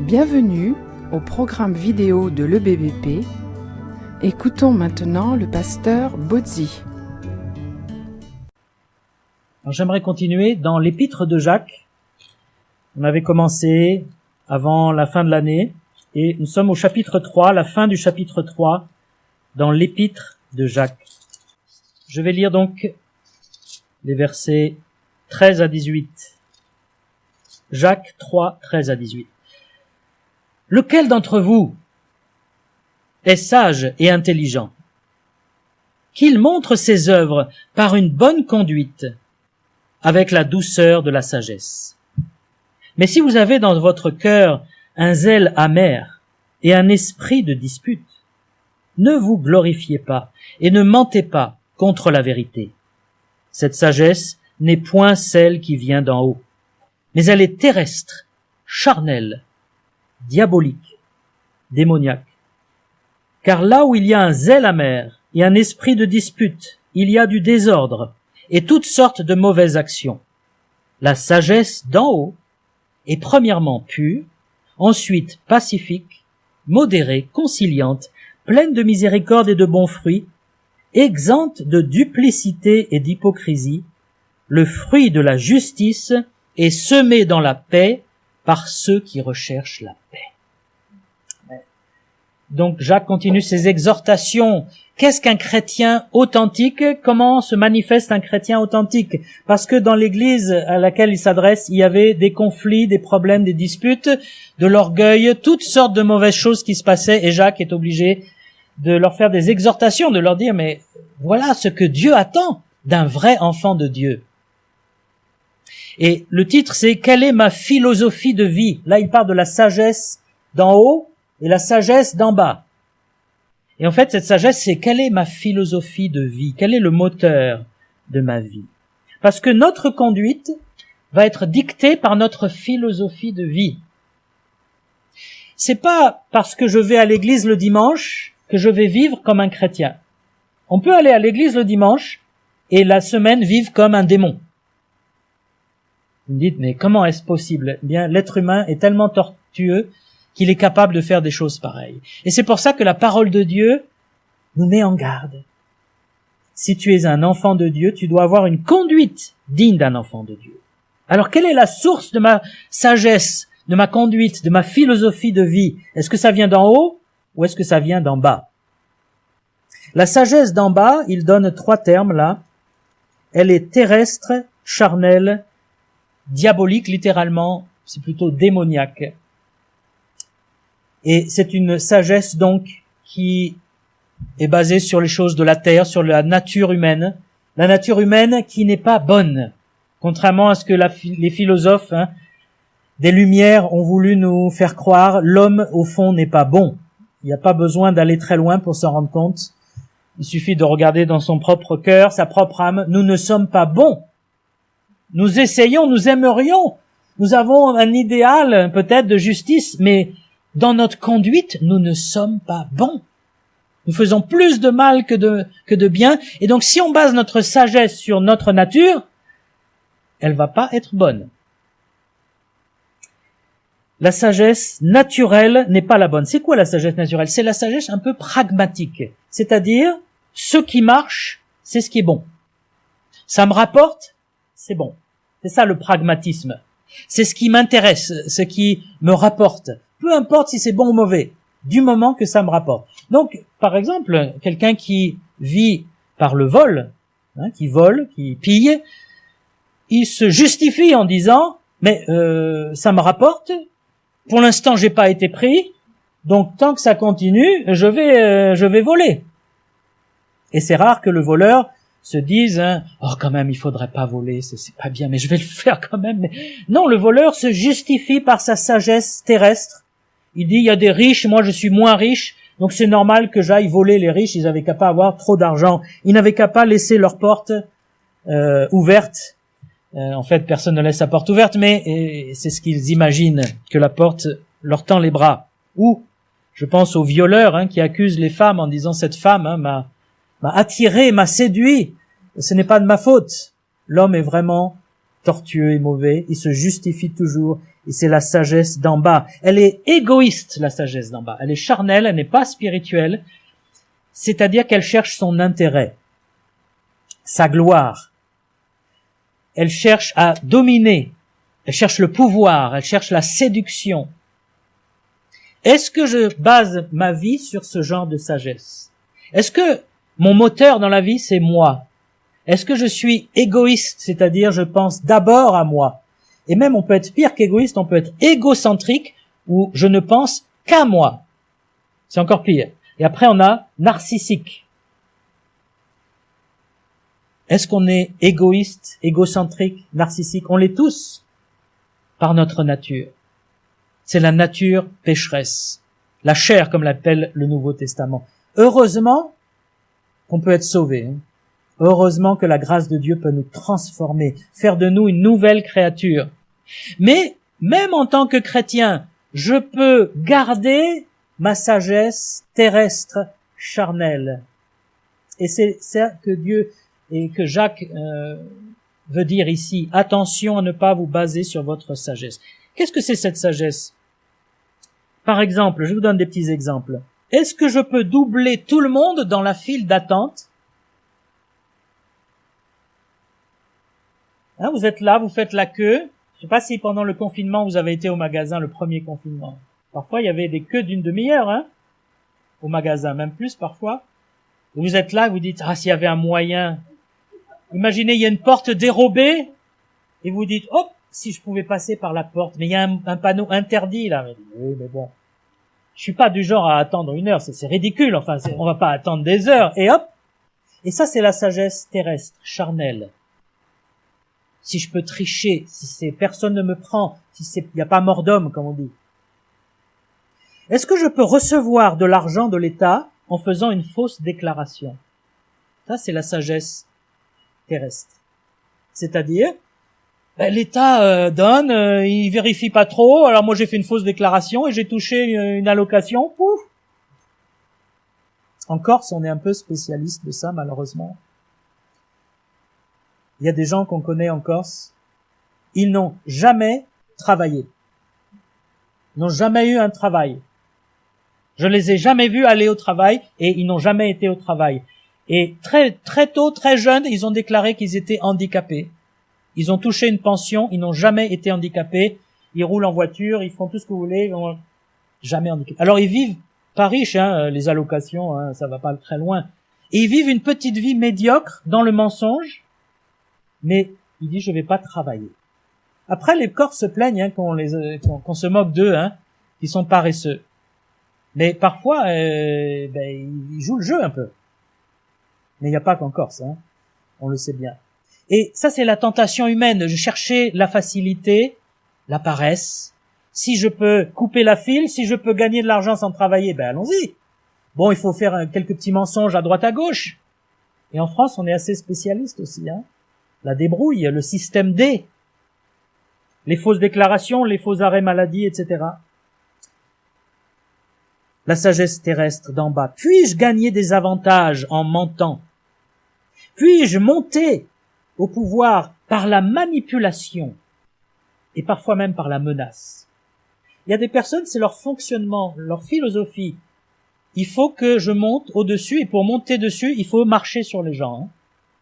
Bienvenue au programme vidéo de l'EBBP. Écoutons maintenant le pasteur Bozzi. Alors, j'aimerais continuer dans l'épître de Jacques. On avait commencé avant la fin de l'année et nous sommes au chapitre 3, la fin du chapitre 3 dans l'épître de Jacques. Je vais lire donc les versets 13 à 18. Jacques 3, 13 à 18. Lequel d'entre vous est sage et intelligent? Qu'il montre ses œuvres par une bonne conduite, avec la douceur de la sagesse. Mais si vous avez dans votre cœur un zèle amer et un esprit de dispute, ne vous glorifiez pas et ne mentez pas contre la vérité. Cette sagesse n'est point celle qui vient d'en haut, mais elle est terrestre, charnelle, diabolique, démoniaque. Car là où il y a un zèle amer et un esprit de dispute, il y a du désordre et toutes sortes de mauvaises actions. La sagesse d'en haut est premièrement pure, ensuite pacifique, modérée, conciliante, pleine de miséricorde et de bons fruits, exempte de duplicité et d'hypocrisie. Le fruit de la justice est semé dans la paix par ceux qui recherchent la paix. Donc Jacques continue ses exhortations. Qu'est-ce qu'un chrétien authentique? Comment se manifeste un chrétien authentique? Parce que dans l'église à laquelle il s'adresse, il y avait des conflits, des problèmes, des disputes, de l'orgueil, toutes sortes de mauvaises choses qui se passaient, et Jacques est obligé de leur faire des exhortations, de leur dire, mais voilà ce que Dieu attend d'un vrai enfant de Dieu. Et le titre, c'est « Quelle est ma philosophie de vie ?» Là, il parle de la sagesse d'en haut et la sagesse d'en bas. Et en fait, cette sagesse, c'est « Quelle est ma philosophie de vie ?» Quel est le moteur de ma vie? Parce que notre conduite va être dictée par notre philosophie de vie. C'est pas parce que je vais à l'église le dimanche que je vais vivre comme un chrétien. On peut aller à l'église le dimanche et la semaine vivre comme un démon. Vous me dites, mais comment est-ce possible? Eh bien, l'être humain est tellement tortueux qu'il est capable de faire des choses pareilles. Et c'est pour ça que la parole de Dieu nous met en garde. Si tu es un enfant de Dieu, tu dois avoir une conduite digne d'un enfant de Dieu. Alors, quelle est la source de ma sagesse, de ma conduite, de ma philosophie de vie? Est-ce que ça vient d'en haut ou est-ce que ça vient d'en bas? La sagesse d'en bas, il donne 3 termes là. Elle est terrestre, charnelle, diabolique, littéralement, c'est plutôt démoniaque. Et c'est une sagesse donc qui est basée sur les choses de la terre, sur la nature humaine qui n'est pas bonne, contrairement à ce que les philosophes des Lumières ont voulu nous faire croire. L'homme au fond n'est pas bon. Il n'y a pas besoin d'aller très loin pour s'en rendre compte. Il suffit de regarder dans son propre cœur, sa propre âme. Nous ne sommes pas bons. Nous essayons, nous aimerions, nous avons un idéal peut-être de justice, mais dans notre conduite, nous ne sommes pas bons. Nous faisons plus de mal que de bien, et donc si on base notre sagesse sur notre nature, elle va pas être bonne. La sagesse naturelle n'est pas la bonne. C'est quoi la sagesse naturelle? C'est la sagesse un peu pragmatique, c'est-à-dire ce qui marche, c'est ce qui est bon. Ça me rapporte, c'est bon. C'est ça le pragmatisme. C'est ce qui m'intéresse, ce qui me rapporte. Peu importe si c'est bon ou mauvais, du moment que ça me rapporte. Donc, par exemple, quelqu'un qui vit par le vol, qui vole, qui pille, il se justifie en disant, mais ça me rapporte, pour l'instant j'ai pas été pris, donc tant que ça continue, je vais voler. Et c'est rare que le voleur se disent, oh quand même il faudrait pas voler, c'est pas bien, mais je vais le faire quand même. Mais non, le voleur se justifie par sa sagesse terrestre. Il dit, il y a des riches, moi je suis moins riche, donc c'est normal que j'aille voler les riches. Ils avaient qu'à pas avoir trop d'argent, ils n'avaient qu'à pas laisser leur porte ouverte. En fait, personne ne laisse sa porte ouverte, mais c'est ce qu'ils imaginent, que la porte leur tend les bras. Ou, je pense aux violeurs qui accusent les femmes en disant, cette femme m'a attiré, m'a séduit, ce n'est pas de ma faute. L'homme est vraiment tortueux et mauvais, il se justifie toujours, Et c'est la sagesse d'en bas. Elle est égoïste, la sagesse d'en bas. Elle est charnelle, elle n'est pas spirituelle. C'est-à-dire qu'elle cherche son intérêt, sa gloire. Elle cherche à dominer. Elle cherche le pouvoir. Elle cherche la séduction. Est-ce que je base ma vie sur ce genre de sagesse? Est-ce que mon moteur dans la vie, c'est moi? Est-ce que je suis égoïste, c'est-à-dire je pense d'abord à moi? Et même on peut être pire qu'égoïste, on peut être égocentrique, où je ne pense qu'à moi. C'est encore pire. Et après on a narcissique. Est-ce qu'on est égoïste, égocentrique, narcissique? On l'est tous, par notre nature. C'est la nature pécheresse. La chair, comme l'appelle le Nouveau Testament. Heureusement qu'on peut être sauvé. Heureusement que la grâce de Dieu peut nous transformer, faire de nous une nouvelle créature. Mais, même en tant que chrétien, je peux garder ma sagesse terrestre charnelle. Et c'est ça que Dieu et que Jacques veut dire ici. Attention à ne pas vous baser sur votre sagesse. Qu'est-ce que c'est cette sagesse? Par exemple, je vous donne des petits exemples. Est-ce que je peux doubler tout le monde dans la file d'attente? Hein, vous êtes là, vous faites la queue. Je sais pas si pendant le confinement vous avez été au magasin, le premier confinement. Parfois il y avait des queues d'une demi-heure, hein, au magasin, même plus parfois. Et vous êtes là, vous dites, ah, s'il y avait un moyen. Imaginez, il y a une porte dérobée, et vous dites, hop, si je pouvais passer par la porte. Mais il y a un panneau interdit, là. Oui, mais bon. Je suis pas du genre à attendre une heure, c'est ridicule, enfin, on va pas attendre des heures, et hop. Et ça, c'est la sagesse terrestre, charnelle. Si je peux tricher, si personne ne me prend, il n'y a pas mort d'homme, comme on dit. Est-ce que je peux recevoir de l'argent de l'État en faisant une fausse déclaration? Ça, c'est la sagesse terrestre. C'est-à-dire, l'État donne, il vérifie pas trop, alors moi j'ai fait une fausse déclaration et j'ai touché une allocation, pouf. En Corse, on est un peu spécialiste de ça, malheureusement. Il y a des gens qu'on connaît en Corse, ils n'ont jamais travaillé. Ils n'ont jamais eu un travail. Je les ai jamais vus aller au travail et ils n'ont jamais été au travail. Et très tôt, très jeunes, ils ont déclaré qu'ils étaient handicapés. Ils ont touché une pension, ils n'ont jamais été handicapés. Ils roulent en voiture, ils font tout ce que vous voulez, ils n'ont jamais handicapés. Alors ils vivent pas riches, hein, les allocations, hein, ça va pas très loin. Et ils vivent une petite vie médiocre dans le mensonge. Mais il dit, je vais pas travailler. Après, les Corses se plaignent hein, qu'on se moque d'eux, hein, qu'ils sont paresseux. Mais parfois, ils jouent le jeu un peu. Mais il n'y a pas qu'en Corse, hein, on le sait bien. Et ça, c'est la tentation humaine, de chercher la facilité, la paresse. Si je peux couper la file, si je peux gagner de l'argent sans travailler, allons-y. Bon, il faut faire quelques petits mensonges à droite à gauche. Et en France, on est assez spécialiste aussi, hein. La débrouille, le système D, les fausses déclarations, les faux arrêts maladie, etc. La sagesse terrestre d'en bas. Puis-je gagner des avantages en mentant? Puis-je monter au pouvoir par la manipulation et parfois même par la menace? Il y a des personnes, c'est leur fonctionnement, leur philosophie. Il faut que je monte au-dessus et pour monter dessus, il faut marcher sur les gens hein,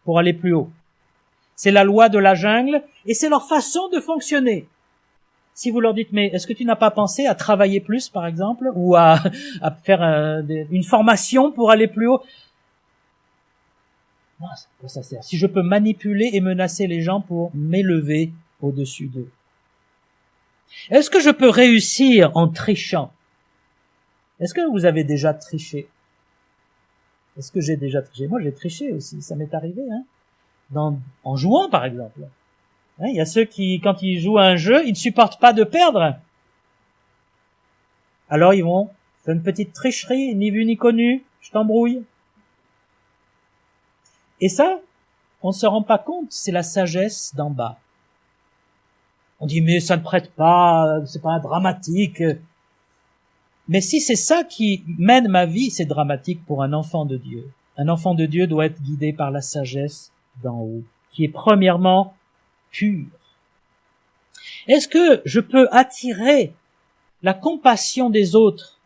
pour aller plus haut. C'est la loi de la jungle et c'est leur façon de fonctionner. Si vous leur dites, mais est-ce que tu n'as pas pensé à travailler plus, par exemple, ou à faire une formation pour aller plus haut? Non, c'est pas ça sert. Si je peux manipuler et menacer les gens pour m'élever au-dessus d'eux. Est-ce que je peux réussir en trichant? Est-ce que vous avez déjà triché? Est-ce que j'ai déjà triché? Moi, j'ai triché aussi, ça m'est arrivé, hein. En jouant, par exemple. Hein, il y a ceux qui, quand ils jouent à un jeu, ils ne supportent pas de perdre. Alors ils vont faire une petite tricherie, ni vu ni connu, je t'embrouille. Et ça, on ne se rend pas compte, c'est la sagesse d'en bas. On dit, mais ça ne prête pas, c'est pas dramatique. Mais si c'est ça qui mène ma vie, c'est dramatique pour un enfant de Dieu. Un enfant de Dieu doit être guidé par la sagesse d'en haut, qui est premièrement pure. Est-ce que je peux attirer la compassion des autres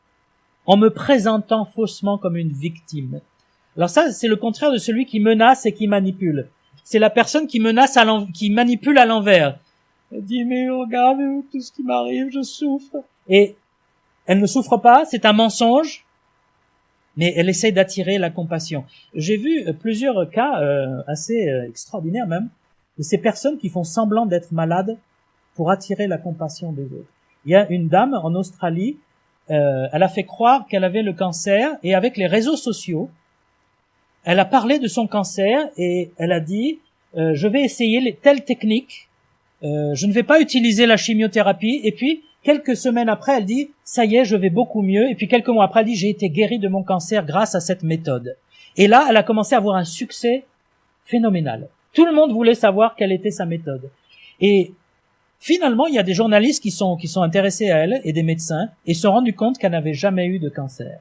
en me présentant faussement comme une victime? Alors ça, c'est le contraire de celui qui menace et qui manipule. C'est la personne qui menace qui manipule à l'envers. Elle dit, mais regarde tout ce qui m'arrive, je souffre. Et elle ne souffre pas, c'est un mensonge, mais elle essaie d'attirer la compassion. J'ai vu plusieurs cas assez extraordinaires même, de ces personnes qui font semblant d'être malades pour attirer la compassion des autres. Il y a une dame en Australie, elle a fait croire qu'elle avait le cancer, et avec les réseaux sociaux, elle a parlé de son cancer et elle a dit je vais essayer telle technique, je ne vais pas utiliser la chimiothérapie, et puis quelques semaines après elle dit ça y est, je vais beaucoup mieux, et puis quelques mois après elle dit j'ai été guérie de mon cancer grâce à cette méthode. Et là elle a commencé à avoir un succès phénoménal. Tout le monde voulait savoir quelle était sa méthode. Et finalement il y a des journalistes qui sont intéressés à elle, et des médecins, et se sont rendus compte qu'elle n'avait jamais eu de cancer.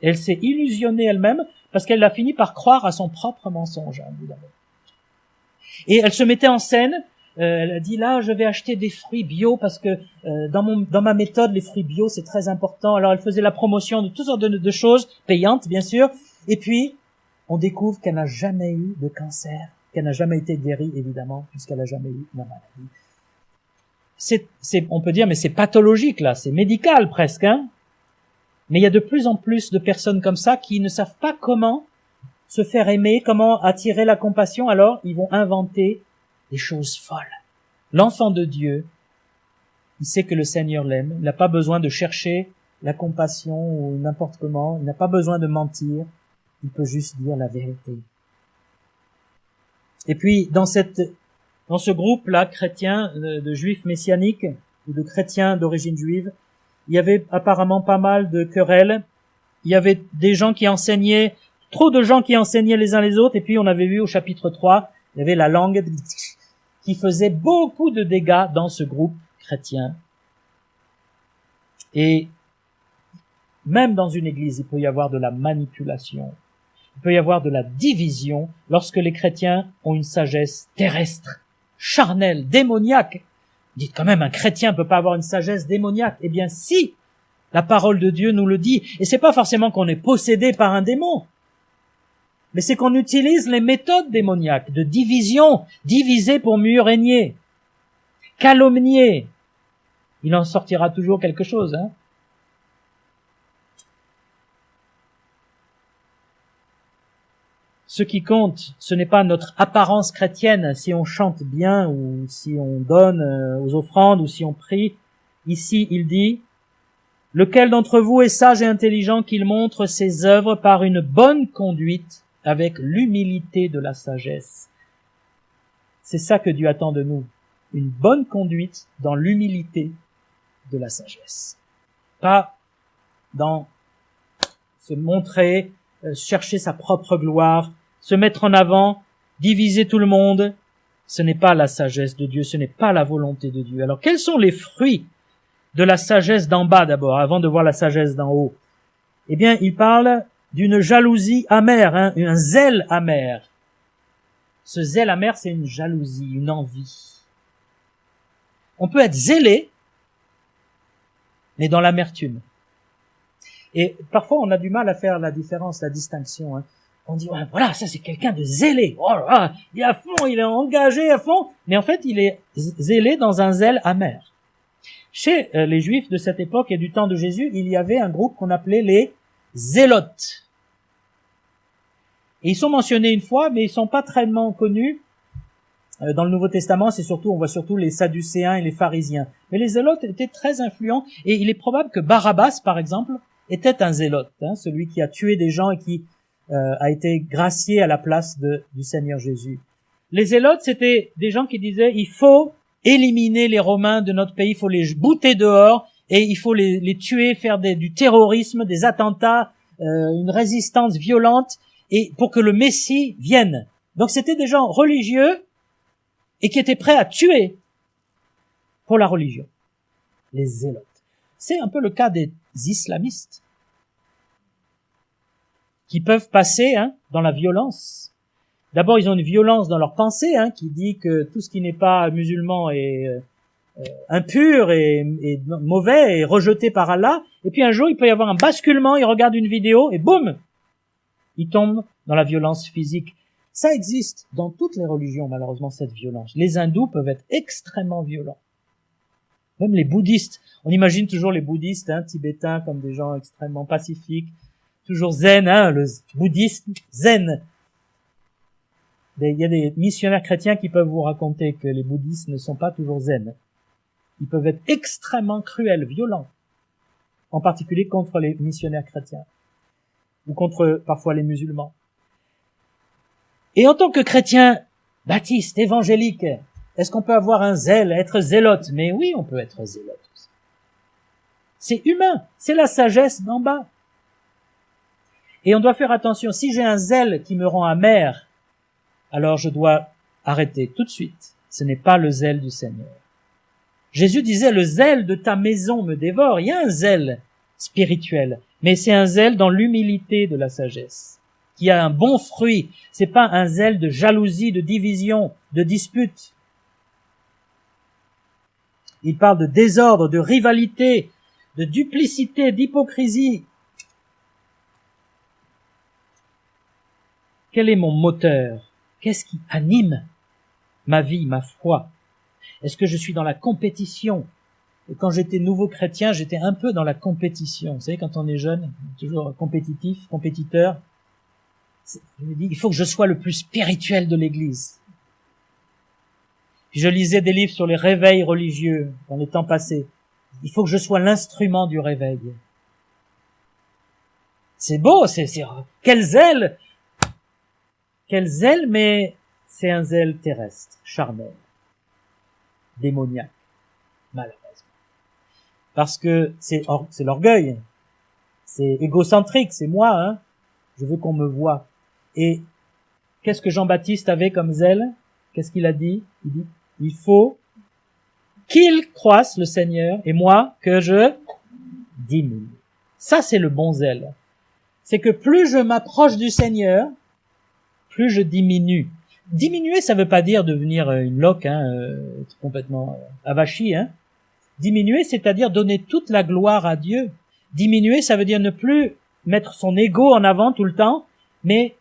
Elle s'est illusionnée elle-même parce qu'elle a fini par croire à son propre mensonge, évidemment. Et elle se mettait en scène, elle a dit là, je vais acheter des fruits bio parce que dans ma méthode, les fruits bio, c'est très important. Alors elle faisait la promotion de toutes sortes de choses, payantes bien sûr, et puis on découvre qu'elle n'a jamais eu de cancer, qu'elle n'a jamais été guérie, évidemment, puisqu'elle n'a jamais eu la maladie. On peut dire, mais c'est pathologique là, c'est médical presque, hein. Mais il y a de plus en plus de personnes comme ça qui ne savent pas comment se faire aimer, comment attirer la compassion, alors ils vont inventer des choses folles. L'enfant de Dieu, il sait que le Seigneur l'aime, il n'a pas besoin de chercher la compassion ou n'importe comment, il n'a pas besoin de mentir, il peut juste dire la vérité. Et puis, dans ce groupe-là, chrétien, de juifs messianiques, ou de chrétiens d'origine juive, il y avait apparemment pas mal de querelles. Il y avait des gens qui enseignaient, trop de gens qui enseignaient les uns les autres, et puis on avait vu au chapitre 3, il y avait la langue qui faisait beaucoup de dégâts dans ce groupe chrétien. Et même dans une église, il peut y avoir de la manipulation. Il peut y avoir de la division lorsque les chrétiens ont une sagesse terrestre, charnelle, démoniaque. Dites quand même, un chrétien peut pas avoir une sagesse démoniaque. Eh bien, si, la parole de Dieu nous le dit. Et c'est pas forcément qu'on est possédé par un démon, mais c'est qu'on utilise les méthodes démoniaques de division, diviser pour mieux régner, calomnier. Il en sortira toujours quelque chose, hein. Ce qui compte, ce n'est pas notre apparence chrétienne, si on chante bien ou si on donne aux offrandes ou si on prie. Ici, il dit, « Lequel d'entre vous est sage et intelligent qu'il montre ses œuvres par une bonne conduite avec l'humilité de la sagesse. » C'est ça que Dieu attend de nous, une bonne conduite dans l'humilité de la sagesse. Pas dans se montrer, chercher sa propre gloire, se mettre en avant, diviser tout le monde. Ce n'est pas la sagesse de Dieu, ce n'est pas la volonté de Dieu. Alors, quels sont les fruits de la sagesse d'en bas d'abord, avant de voir la sagesse d'en haut? Eh bien, il parle d'une jalousie amère, hein, un zèle amer. Ce zèle amer, c'est une jalousie, une envie. On peut être zélé, mais dans l'amertume. Et parfois, on a du mal à faire la différence, la distinction, hein. On dit, ouais, voilà, ça c'est quelqu'un de zélé. Oh là là, il est à fond, il est engagé à fond. Mais en fait, il est zélé dans un zèle amer. Chez les Juifs de cette époque et du temps de Jésus, il y avait un groupe qu'on appelait les zélotes. Et ils sont mentionnés une fois, mais ils sont pas très connus. Dans le Nouveau Testament, on voit surtout les Sadducéens et les pharisiens. Mais les zélotes étaient très influents, et il est probable que Barabbas, par exemple, était un zélote, hein, celui qui a tué des gens et qui a été gracié à la place du Seigneur Jésus. Les zélotes, c'était des gens qui disaient il faut éliminer les Romains de notre pays, il faut les bouter dehors et il faut les tuer, faire du terrorisme, des attentats, une résistance violente, et pour que le Messie vienne. Donc c'était des gens religieux et qui étaient prêts à tuer pour la religion. Les zélotes. C'est un peu le cas des islamistes, qui peuvent passer dans la violence D'abord, ils ont une violence dans leur pensée, qui dit que tout ce qui n'est pas musulman est impur et mauvais et rejeté par Allah. Et puis un jour, il peut y avoir un basculement, ils regardent une vidéo et boum, ils tombent dans la violence physique. Ça existe dans toutes les religions, malheureusement, cette violence. Les hindous peuvent être extrêmement violents. Même les bouddhistes. On imagine toujours les bouddhistes tibétains comme des gens extrêmement pacifiques, toujours zen, le bouddhisme zen. Il y a des missionnaires chrétiens qui peuvent vous raconter que les bouddhistes ne sont pas toujours zen. Ils peuvent être extrêmement cruels, violents, en particulier contre les missionnaires chrétiens ou contre parfois les musulmans. Et en tant que chrétien baptiste, évangélique, est-ce qu'on peut avoir un zèle, être zélote? Mais oui, on peut être zélote aussi. C'est humain, c'est la sagesse d'en bas. Et on doit faire attention, si j'ai un zèle qui me rend amer, alors je dois arrêter tout de suite. Ce n'est pas le zèle du Seigneur. Jésus disait, le zèle de ta maison me dévore. Il y a un zèle spirituel, mais c'est un zèle dans l'humilité de la sagesse, qui a un bon fruit. C'est pas un zèle de jalousie, de division, de dispute. Il parle de désordre, de rivalité, de duplicité, d'hypocrisie. Quel est mon moteur? Qu'est-ce qui anime ma vie, ma foi? Est-ce que je suis dans la compétition? Et quand j'étais nouveau chrétien, j'étais un peu dans la compétition. Vous savez, quand on est jeune, toujours compétitif, compétiteur. Je me dis, il faut que je sois le plus spirituel de l'Église. Puis je lisais des livres sur les réveils religieux dans les temps passés. Il faut que je sois l'instrument du réveil. C'est beau, quel zèle! Quel zèle, mais c'est un zèle terrestre, charnel, démoniaque, malheureusement. Parce que c'est l'orgueil, c'est égocentrique, c'est moi, je veux qu'on me voie. Et qu'est-ce que Jean-Baptiste avait comme zèle? Qu'est-ce qu'il a dit? Il dit, il faut qu'il croisse, le Seigneur, et moi, que je diminue. Ça, c'est le bon zèle. C'est que plus je m'approche du Seigneur, plus je diminue. Diminuer, ça veut pas dire devenir une loque, complètement avachie. Diminuer, c'est-à-dire donner toute la gloire à Dieu. Diminuer, ça veut dire ne plus mettre son ego en avant tout le temps, mais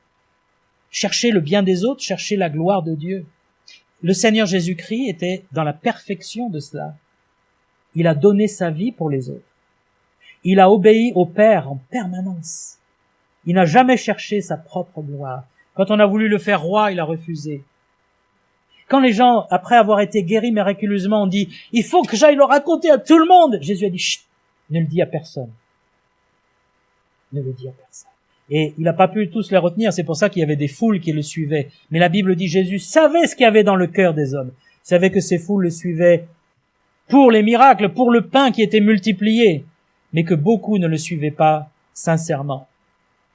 chercher le bien des autres, chercher la gloire de Dieu. Le Seigneur Jésus-Christ était dans la perfection de cela. Il a donné sa vie pour les autres. Il a obéi au Père en permanence. Il n'a jamais cherché sa propre gloire. Quand on a voulu le faire roi, il a refusé. Quand les gens, après avoir été guéris miraculeusement, ont dit « Il faut que j'aille le raconter à tout le monde !» Jésus a dit « Chut, ne le dis à personne. Ne le dis à personne. » Et il n'a pas pu tous les retenir, c'est pour ça qu'il y avait des foules qui le suivaient. Mais la Bible dit Jésus savait ce qu'il y avait dans le cœur des hommes. Il savait que ces foules le suivaient pour les miracles, pour le pain qui était multiplié, mais que beaucoup ne le suivaient pas sincèrement.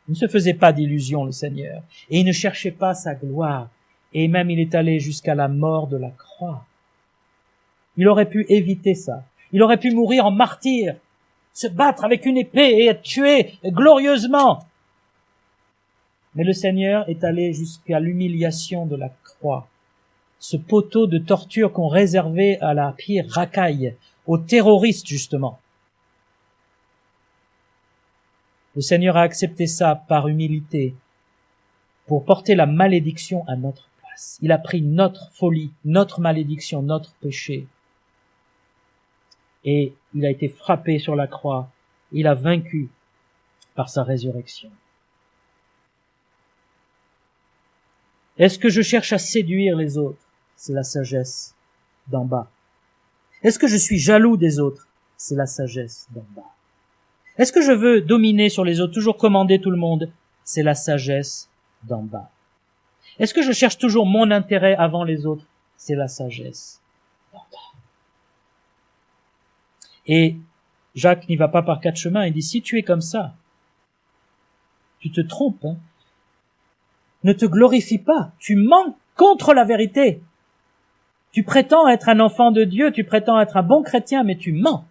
Il ne se faisait pas d'illusions, le Seigneur, et il ne cherchait pas sa gloire, et même il est allé jusqu'à la mort de la croix. Il aurait pu éviter ça. Il aurait pu mourir en martyr, se battre avec une épée et être tué glorieusement. Mais le Seigneur est allé jusqu'à l'humiliation de la croix, ce poteau de torture qu'on réservait à la pire racaille, aux terroristes justement. Le Seigneur a accepté ça par humilité pour porter la malédiction à notre place. Il a pris notre folie, notre malédiction, notre péché. Et il a été frappé sur la croix. Il a vaincu par sa résurrection. Est-ce que je cherche à séduire les autres? C'est la sagesse d'en bas. Est-ce que je suis jaloux des autres? C'est la sagesse d'en bas. Est-ce que je veux dominer sur les autres, toujours commander tout le monde? C'est la sagesse d'en bas. Est-ce que je cherche toujours mon intérêt avant les autres? C'est la sagesse d'en bas. Et Jacques n'y va pas par quatre chemins. Il dit, si tu es comme ça, tu te trompes. Ne te glorifie pas. Tu mens contre la vérité. Tu prétends être un enfant de Dieu, tu prétends être un bon chrétien, mais tu mens.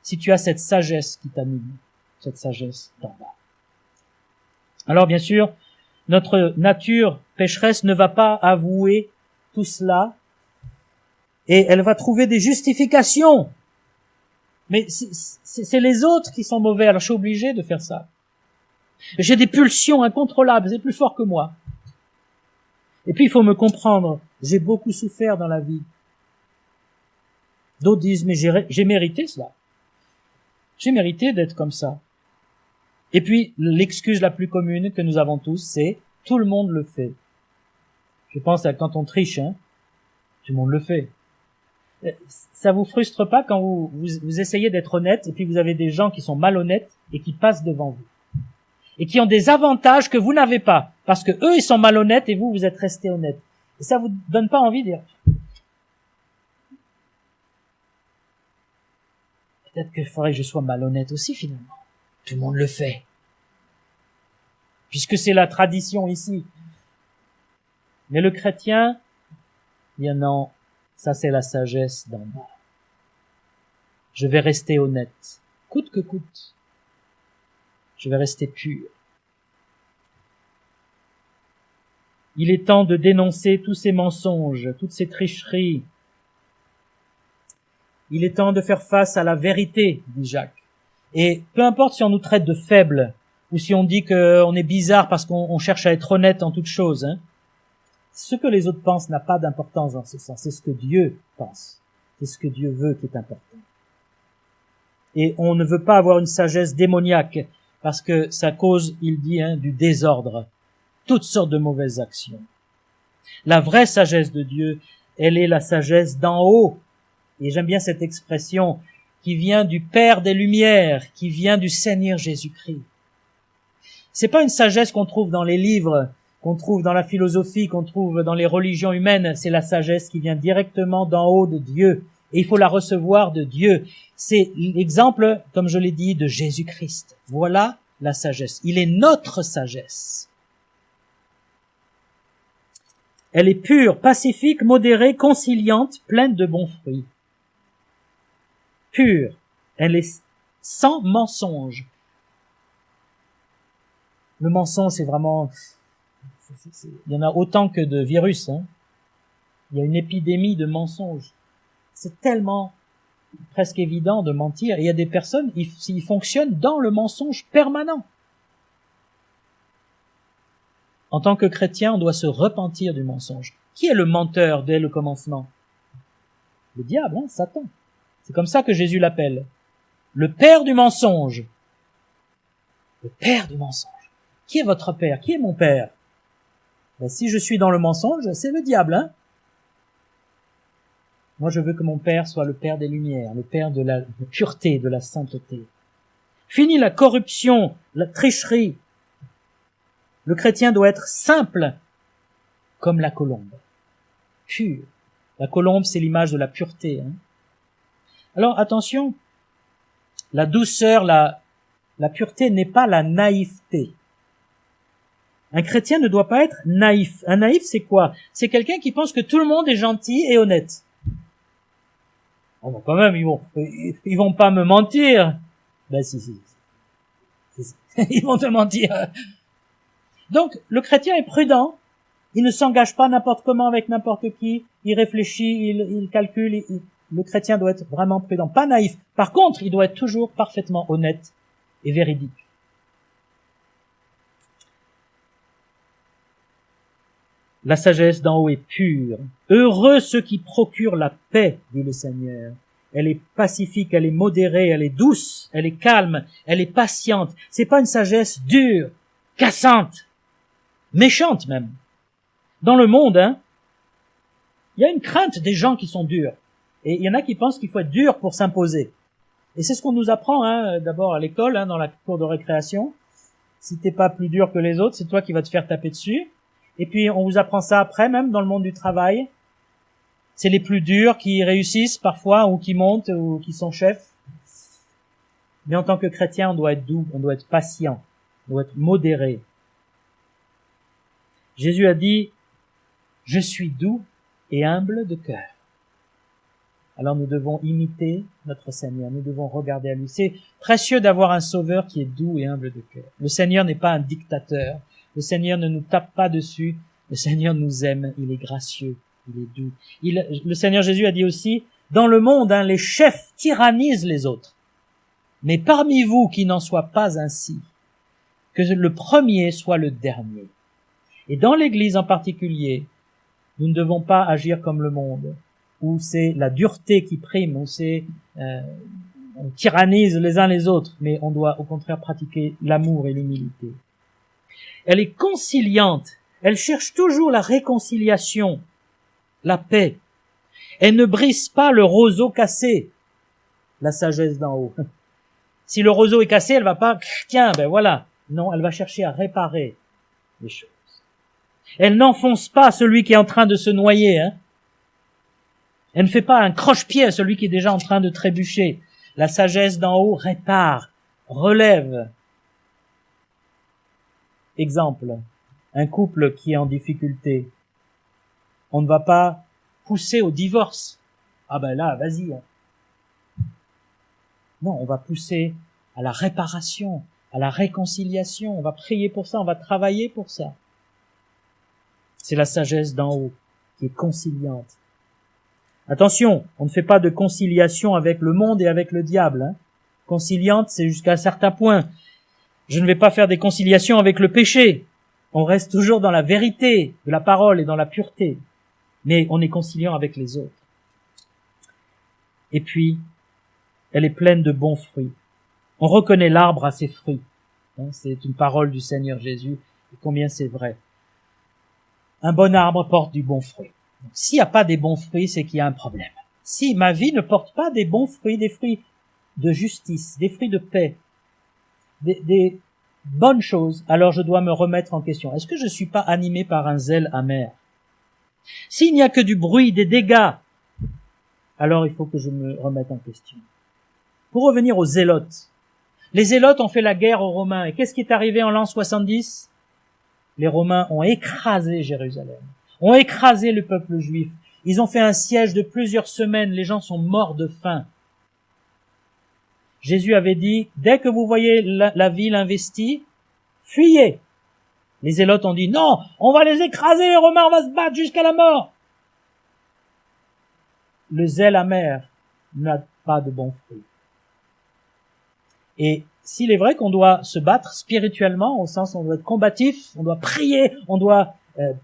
Si tu as cette sagesse qui t'anime, cette sagesse d'en bas. Alors bien sûr, Notre nature pécheresse ne va pas avouer tout cela et elle va trouver des justifications. Mais c'est les autres qui sont mauvais, alors je suis obligé de faire ça. J'ai des pulsions incontrôlables, c'est plus fort que moi. Et puis il faut me comprendre, j'ai beaucoup souffert dans la vie. D'autres disent, mais j'ai mérité cela. J'ai mérité d'être comme ça. Et puis, l'excuse la plus commune que nous avons tous, c'est « tout le monde le fait ». Je pense à quand on triche, hein, tout le monde le fait. Ça vous frustre pas quand vous essayez d'être honnête et puis vous avez des gens qui sont malhonnêtes et qui passent devant vous et qui ont des avantages que vous n'avez pas parce que eux ils sont malhonnêtes et vous êtes resté honnête. Et ça vous donne pas envie de dire peut-être qu'il faudrait que je sois malhonnête aussi finalement. Tout le monde le fait. Puisque c'est la tradition ici. Mais le chrétien, bien non, ça c'est la sagesse d'en bas. Je vais rester honnête, coûte que coûte. Je vais rester pur. Il est temps de dénoncer tous ces mensonges, toutes ces tricheries. Il est temps de faire face à la vérité, dit Jacques. Et peu importe si on nous traite de faibles, ou si on dit qu'on est bizarre parce qu'on cherche à être honnête en toute chose, hein. Ce que les autres pensent n'a pas d'importance dans ce sens. C'est ce que Dieu pense. C'est ce que Dieu veut qui est important. Et on ne veut pas avoir une sagesse démoniaque parce que ça cause, il dit, du désordre. Toutes sortes de mauvaises actions. La vraie sagesse de Dieu, elle est la sagesse d'en haut. Et j'aime bien cette expression qui vient du Père des Lumières, qui vient du Seigneur Jésus-Christ. C'est pas une sagesse qu'on trouve dans les livres, qu'on trouve dans la philosophie, qu'on trouve dans les religions humaines. C'est la sagesse qui vient directement d'en haut de Dieu. Et il faut la recevoir de Dieu. C'est l'exemple, comme je l'ai dit, de Jésus-Christ. Voilà la sagesse. Il est notre sagesse. Elle est pure, pacifique, modérée, conciliante, pleine de bons fruits. Pure. Elle est sans mensonge. Le mensonge, c'est vraiment... Il y en a autant que de virus. Hein. Il y a une épidémie de mensonges. C'est tellement presque évident de mentir. Et il y a des personnes, ils fonctionnent dans le mensonge permanent. En tant que chrétien, on doit se repentir du mensonge. Qui est le menteur dès le commencement? Le diable, hein, Satan. C'est comme ça que Jésus l'appelle. Le père du mensonge. Le père du mensonge. Qui est votre père? Qui est mon père? Ben, si je suis dans le mensonge, c'est le diable, hein? Moi, je veux que mon père soit le père des lumières, le père de la pureté, de la sainteté. Fini la corruption, la tricherie. Le chrétien doit être simple, comme la colombe. Pur. La colombe, c'est l'image de la pureté, hein? Alors, attention. La douceur, la pureté n'est pas la naïveté. Un chrétien ne doit pas être naïf. Un naïf, c'est quoi? C'est quelqu'un qui pense que tout le monde est gentil et honnête. Oh, ben quand même, ils vont pas me mentir. Ben si. Ils vont te mentir. Donc, le chrétien est prudent. Il ne s'engage pas n'importe comment avec n'importe qui. Il réfléchit, il calcule. Le chrétien doit être vraiment prudent, pas naïf. Par contre, il doit être toujours parfaitement honnête et véridique. La sagesse d'en haut est pure. Heureux ceux qui procurent la paix, dit le Seigneur. Elle est pacifique, elle est modérée, elle est douce, elle est calme, elle est patiente. C'est pas une sagesse dure, cassante, méchante même. Dans le monde, il y a une crainte des gens qui sont durs. Et il y en a qui pensent qu'il faut être dur pour s'imposer. Et c'est ce qu'on nous apprend, d'abord à l'école, dans la cour de récréation. Si t'es pas plus dur que les autres, c'est toi qui vas te faire taper dessus. Et puis on vous apprend ça après, même dans le monde du travail. C'est les plus durs qui réussissent parfois, ou qui montent, ou qui sont chefs. Mais en tant que chrétien, on doit être doux, on doit être patient, on doit être modéré. Jésus a dit, « Je suis doux et humble de cœur. » alors nous devons imiter notre Seigneur, nous devons regarder à lui. C'est précieux d'avoir un sauveur qui est doux et humble de cœur. Le Seigneur n'est pas un dictateur, le Seigneur ne nous tape pas dessus, le Seigneur nous aime, il est gracieux, il est doux. Le Seigneur Jésus a dit aussi, dans le monde, les chefs tyrannisent les autres. Mais parmi vous qui n'en soit pas ainsi, que le premier soit le dernier. Et dans l'Église en particulier, nous ne devons pas agir comme le monde, où c'est la dureté qui prime, où on tyrannise les uns les autres, mais on doit au contraire pratiquer l'amour et l'humilité. Elle est conciliante, elle cherche toujours la réconciliation, la paix. Elle ne brise pas le roseau cassé, la sagesse d'en haut. Si le roseau est cassé, elle va pas, tiens, ben voilà. Non, elle va chercher à réparer les choses. Elle n'enfonce pas celui qui est en train de se noyer, Elle ne fait pas un croche-pied à celui qui est déjà en train de trébucher. La sagesse d'en haut répare, relève. Exemple, un couple qui est en difficulté. On ne va pas pousser au divorce. Ah ben là, vas-y. Non, on va pousser à la réparation, à la réconciliation. On va prier pour ça, on va travailler pour ça. C'est la sagesse d'en haut qui est conciliante. Attention, on ne fait pas de conciliation avec le monde et avec le diable. Conciliante, c'est jusqu'à un certain point. Je ne vais pas faire des conciliations avec le péché. On reste toujours dans la vérité de la parole et dans la pureté. Mais on est conciliant avec les autres. Et puis, elle est pleine de bons fruits. On reconnaît l'arbre à ses fruits. C'est une parole du Seigneur Jésus. Et combien c'est vrai. Un bon arbre porte du bon fruit. Donc, s'il n'y a pas des bons fruits, c'est qu'il y a un problème. Si ma vie ne porte pas des bons fruits, des fruits de justice, des fruits de paix, des bonnes choses, alors je dois me remettre en question. Est-ce que je ne suis pas animé par un zèle amer? S'il n'y a que du bruit, des dégâts, alors il faut que je me remette en question. Pour revenir aux zélotes, les zélotes ont fait la guerre aux Romains. Et qu'est-ce qui est arrivé en l'an 70? Les Romains ont écrasé Jérusalem, ont écrasé le peuple juif. Ils ont fait un siège de plusieurs semaines. Les gens sont morts de faim. Jésus avait dit, dès que vous voyez la ville investie, fuyez. Les zélotes ont dit, non, on va les écraser, les Romains, on va se battre jusqu'à la mort. Le zèle amer n'a pas de bons fruits. Et s'il est vrai qu'on doit se battre spirituellement, au sens où on doit être combatif, on doit prier, on doit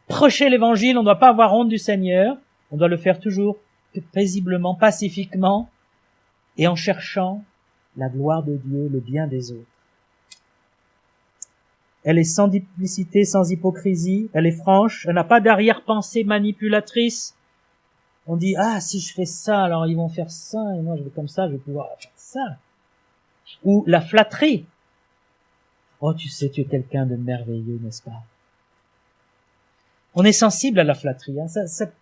prêcher l'évangile, on ne doit pas avoir honte du Seigneur, on doit le faire toujours paisiblement, pacifiquement, et en cherchant la gloire de Dieu, le bien des autres. Elle est sans duplicité, sans hypocrisie, elle est franche, elle n'a pas d'arrière-pensée manipulatrice. On dit, si je fais ça, alors ils vont faire ça, et moi je vais comme ça, je vais pouvoir faire ça. Ou la flatterie. Oh, tu sais, tu es quelqu'un de merveilleux, n'est-ce pas? On est sensible à la flatterie.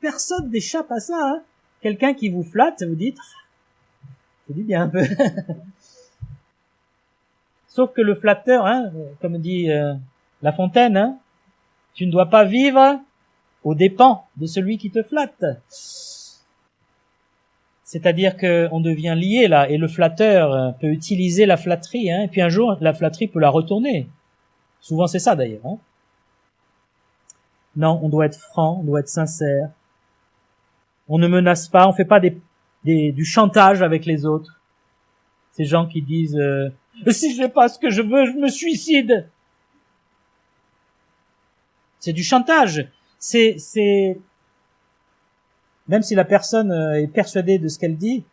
Personne n'échappe à ça. Quelqu'un qui vous flatte, vous dites, c'est du bien un peu. Sauf que le flatteur, comme dit La Fontaine, tu ne dois pas vivre aux dépens de celui qui te flatte. C'est-à-dire qu'on devient lié là, et le flatteur peut utiliser la flatterie, et puis un jour la flatterie peut la retourner. Souvent c'est ça d'ailleurs. Non, on doit être franc, on doit être sincère. On ne menace pas, on fait pas du chantage avec les autres. Ces gens qui disent si je fais pas ce que je veux, je me suicide. C'est du chantage. C'est même si la personne est persuadée de ce qu'elle dit,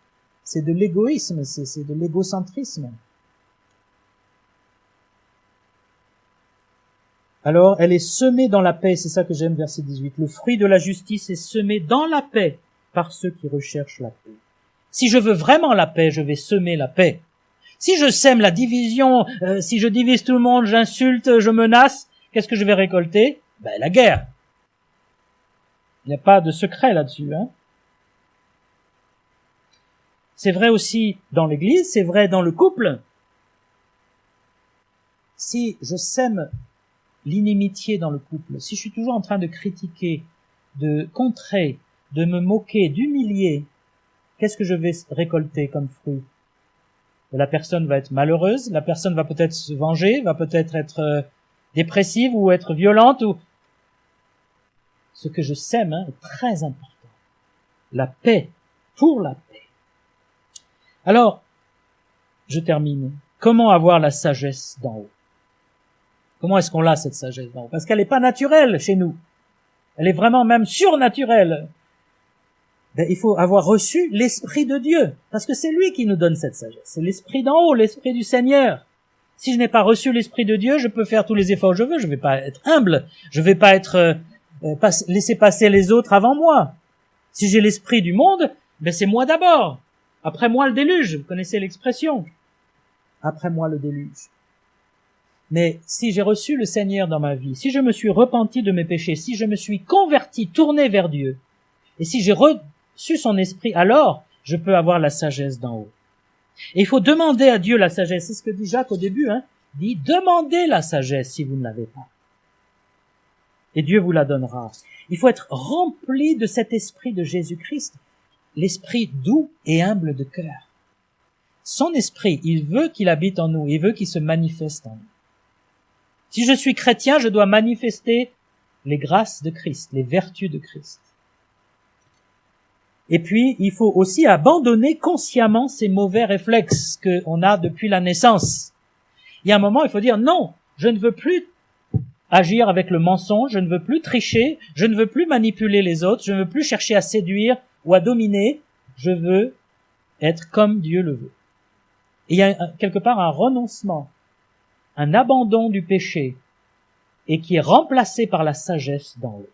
c'est de l'égoïsme, c'est de l'égocentrisme. Alors, elle est semée dans la paix, c'est ça que j'aime, verset 18. Le fruit de la justice est semé dans la paix par ceux qui recherchent la paix. Si je veux vraiment la paix, je vais semer la paix. Si je sème la division, si je divise tout le monde, j'insulte, je menace, qu'est-ce que je vais récolter? La guerre. Il n'y a pas de secret là-dessus. C'est vrai aussi dans l'Église, c'est vrai dans le couple. Si je sème l'inimitié dans le couple, si je suis toujours en train de critiquer, de contrer, de me moquer, d'humilier, qu'est-ce que je vais récolter comme fruit? La personne va être malheureuse, la personne va peut-être se venger, va peut-être être dépressive ou être violente, ou ce que je sème est très important. La paix, pour la paix. Alors, je termine. Comment avoir la sagesse d'en haut? Comment est-ce qu'on l'a, cette sagesse d'en haut? Parce qu'elle n'est pas naturelle chez nous. Elle est vraiment même surnaturelle. Il faut avoir reçu l'Esprit de Dieu, parce que c'est lui qui nous donne cette sagesse. C'est l'Esprit d'en haut, l'Esprit du Seigneur. Si je n'ai pas reçu l'Esprit de Dieu, je peux faire tous les efforts que je veux, je vais pas être humble, je vais pas être laisser passer les autres avant moi. Si j'ai l'esprit du monde, c'est moi d'abord. Après moi le déluge, vous connaissez l'expression. Après moi le déluge. Mais si j'ai reçu le Seigneur dans ma vie, si je me suis repenti de mes péchés, si je me suis converti, tourné vers Dieu, et si j'ai reçu son esprit, alors je peux avoir la sagesse d'en haut. Et il faut demander à Dieu la sagesse. C'est ce que dit Jacques au début, dit demandez la sagesse si vous ne l'avez pas. Et Dieu vous la donnera. Il faut être rempli de cet esprit de Jésus-Christ, l'esprit doux et humble de cœur. Son esprit, il veut qu'il habite en nous, il veut qu'il se manifeste en nous. Si je suis chrétien, je dois manifester les grâces de Christ, les vertus de Christ. Et puis, il faut aussi abandonner consciemment ces mauvais réflexes qu'on a depuis la naissance. Il y a un moment, il faut dire non, je ne veux plus agir avec le mensonge, je ne veux plus tricher, je ne veux plus manipuler les autres, je ne veux plus chercher à séduire ou à dominer, je veux être comme Dieu le veut. Et il y a quelque part un renoncement, un abandon du péché, et qui est remplacé par la sagesse d'en haut.